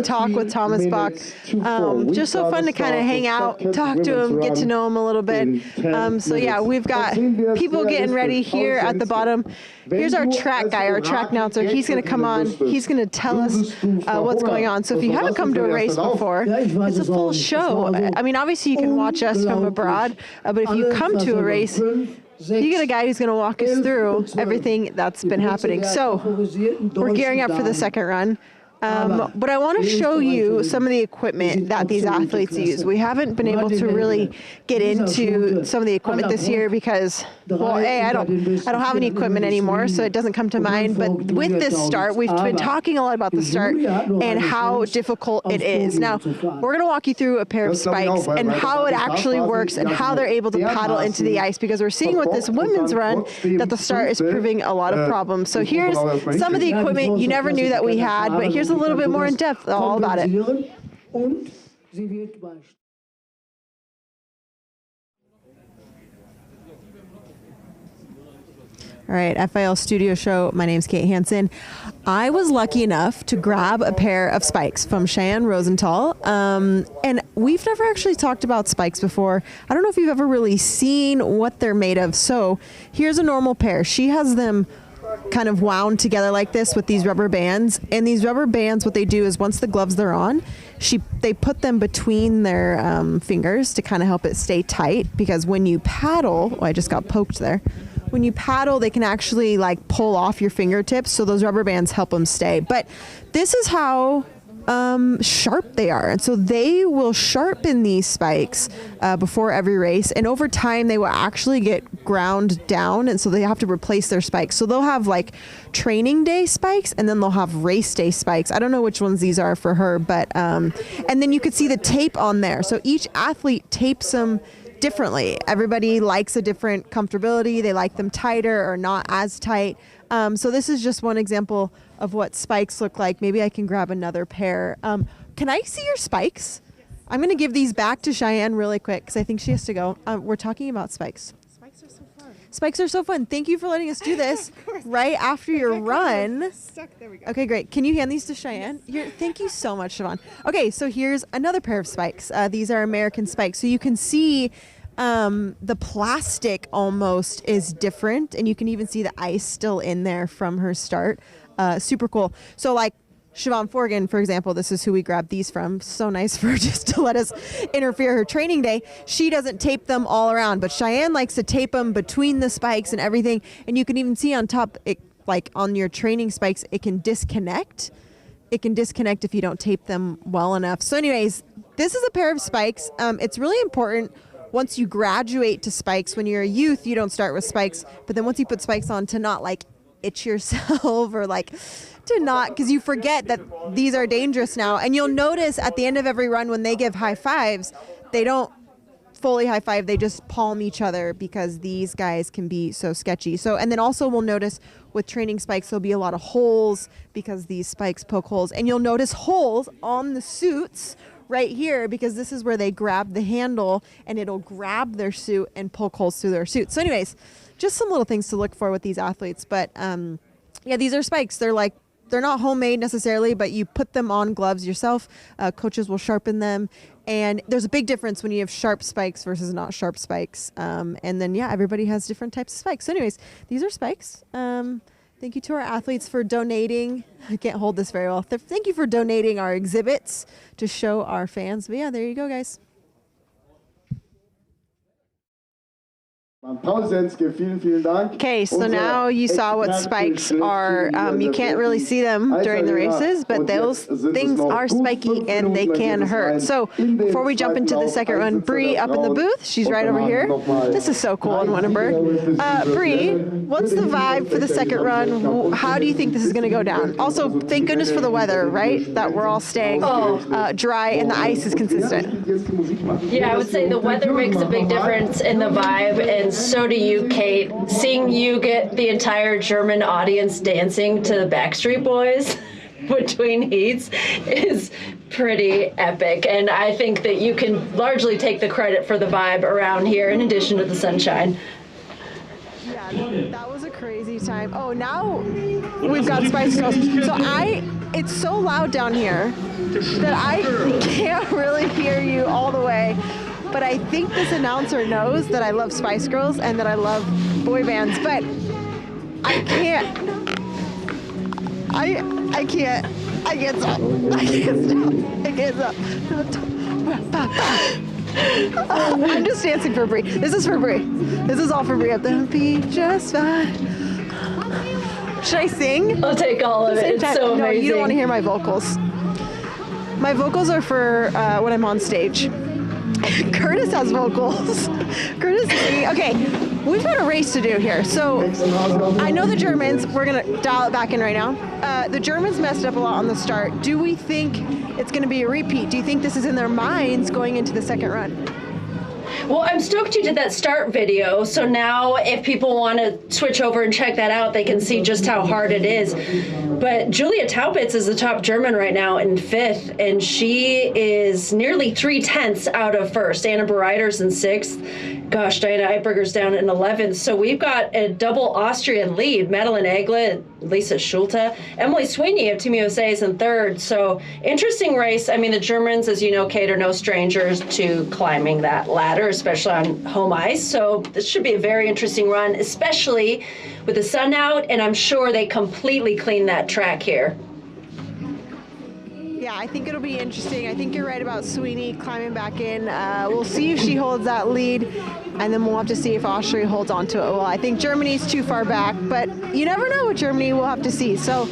talk with Thomas Bach. Just so fun to kind of hang out, talk to him, get to know him a little bit. So yeah, we've got people getting ready here at the bottom. Here's our track guy, our track announcer. He's going to come on. He's going to tell us what's going on. So if you haven't come to a race before, it's a full show. I mean, obviously you can watch us from abroad, but if you come to a race, you get a guy who's going to walk us through everything that's been happening. So we're gearing up for the second run. But I want to show you some of the equipment that these athletes use. We haven't been able to really get into some of the equipment this year because, well, I don't have any equipment anymore, so it doesn't come to mind. But with this start, we've been talking a lot about the start and how difficult it is. Now, we're going to walk you through a pair of spikes and how it actually works and how they're able to paddle into the ice, because we're seeing with this women's run that the start is proving a lot of problems. So here's some of the equipment you never knew that we had, but here's a little bit more in depth all about it. All right, FIL Studio show. My name's Kate Hansen. I was lucky enough to grab a pair of spikes from Cheyenne Rosenthal. And we've never actually talked about spikes before. I don't know if you've ever really seen what they're made of. So here's a normal pair. She has them kind of wound together like this with these rubber bands. And these rubber bands, what they do is once the gloves they're on, they put them between their fingers to kind of help it stay tight, because when you paddle, I just got poked there. When you paddle, they can actually like pull off your fingertips, so those rubber bands help them stay. But this is how sharp they are, and so they will sharpen these spikes before every race, and over time they will actually get ground down, and so they have to replace their spikes. So they'll have like training day spikes, and then they'll have race day spikes. I don't know which ones these are for her, but and then you could see the tape on there. So each athlete tapes them differently. Everybody likes a different comfortability. They like them tighter or not as tight. So this is just one example of what spikes look like. Maybe I can grab another pair. Can I see your spikes? I'm going to give these back to Cheyenne really quick because I think she has to go. We're talking about spikes. Spikes are so fun. Spikes are so fun. Thank you for letting us do this right after your run. Stuck. There we go. Okay, great. Can you hand these to Cheyenne? Thank you so much, Siobhan. Okay, so here's another pair of spikes. These are American spikes. So you can see the plastic almost is different, and you can even see the ice still in there from her start. Super cool. So like Siobhan Forgan, for example, this is who we grabbed these from. So nice for her just to let us interfere her training day. She doesn't tape them all around, but Cheyenne likes to tape them between the spikes and everything. And you can even see on top, like on your training spikes, it can disconnect. It can disconnect if you don't tape them well enough. So anyways, this is a pair of spikes. It's really important once you graduate to spikes. When you're a youth, you don't start with spikes, but then once you put spikes on, to not like itch yourself or like to not, because you forget that these are dangerous now. And you'll notice at the end of every run when they give high fives, they don't fully high five, they just palm each other, because these guys can be so sketchy. So, and then also we'll notice with training spikes, there'll be a lot of holes because these spikes poke holes, and you'll notice holes on the suits right here, because this is where they grab the handle and it'll grab their suit and poke holes through their suit. So anyways, just some little things to look for with these athletes. But yeah, these are spikes. They're not homemade necessarily, but you put them on gloves yourself. Coaches will sharpen them. And there's a big difference when you have sharp spikes versus not sharp spikes. And then, yeah, everybody has different types of spikes. So anyways, these are spikes. Thank you to our athletes for donating. I can't hold this very well. Thank you for donating our exhibits to show our fans. But yeah, there you go, guys. Okay, so now you saw what spikes are. You can't really see them during the races, but those things are spiky and they can hurt. So before we jump into the second run, Bree up in the booth, she's right over here. This is so cool in Winterberg. Bree, what's the vibe for the second run? How do you think this is going to go down? Also, thank goodness for the weather, right? That we're all staying dry and the ice is consistent. Yeah, I would say the weather makes a big difference in the vibe, and so do you, Kate. Seeing you get the entire German audience dancing to the Backstreet Boys between heats is pretty epic, and I think that you can largely take the credit for the vibe around here in addition to the sunshine. Yeah, that was a crazy time. Oh, now we've got Spice Girls. So it's so loud down here that I can't really hear you all the way. But I think this announcer knows that I love Spice Girls and that I love boy bands, but I can't. I can't. I can't stop. I can't stop. I can't stop. I'm just dancing for Brie. This is for Brie. This is all for Brie. They'll be just fine. Should I sing? I'll take all of it. It's so amazing. No, you don't want to hear my vocals. My vocals are for when I'm on stage. Curtis has vocals. Curtis is singing. Okay, we've got a race to do here. So I know the Germans, we're going to dial it back in right now. The Germans messed up a lot on the start. Do we think it's going to be a repeat? Do you think this is in their minds going into the second run? Well, I'm stoked you did that start video, so now if people want to switch over and check that out, they can see just how hard it is. But Julia Taupitz is the top German right now in 5th, and she is nearly 3/10 out of 1st. Anna Bereiter's in 6th. Gosh, Diana Eipberger's down in 11th. So we've got a double Austrian lead. Madeline Egle, Lisa Schulte, Emily Sweeney of Team USA is in 3rd. So interesting race. I mean, the Germans, as you know, Kate, are no strangers to climbing that ladder, especially on home ice. So this should be a very interesting run, especially with the sun out, and I'm sure they completely cleaned that track here. Yeah, I think it'll be interesting. I think you're right about Sweeney climbing back in. We'll see if she holds that lead, and then we'll have to see if Austria holds on to it. Well, I think Germany's too far back, but you never know with Germany. We'll have to see. So,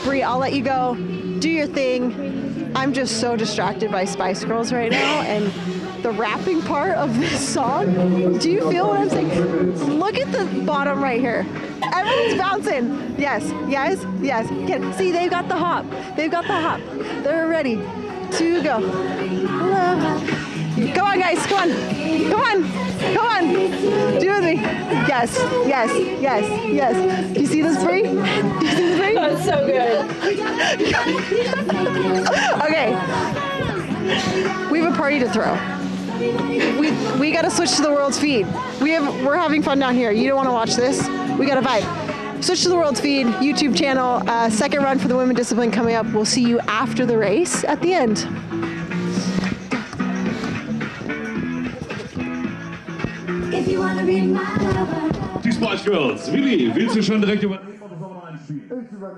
Brie, I'll let you go. Do your thing. I'm just so distracted by Spice Girls right now, and the rapping part of this song. Do you feel what I'm saying? Look at the bottom right here. Everyone's bouncing. Yes, yes, yes. See, they've got the hop. They've got the hop. They're ready to go. Come on, guys. Come on. Come on. Come on. Do it with me. Yes, yes, yes, yes. Do you see this, Brie? Do you see this, Brie? That's so good. Okay. We have a party to throw. We got to switch to the world's feed. We're having fun down here. You don't want to watch this? We got to vibe. Switch to the world's feed, YouTube channel. Second run for the women discipline coming up. We'll see you after the race at the end. Die Spice Girls. Willi, willst du schon direkt über...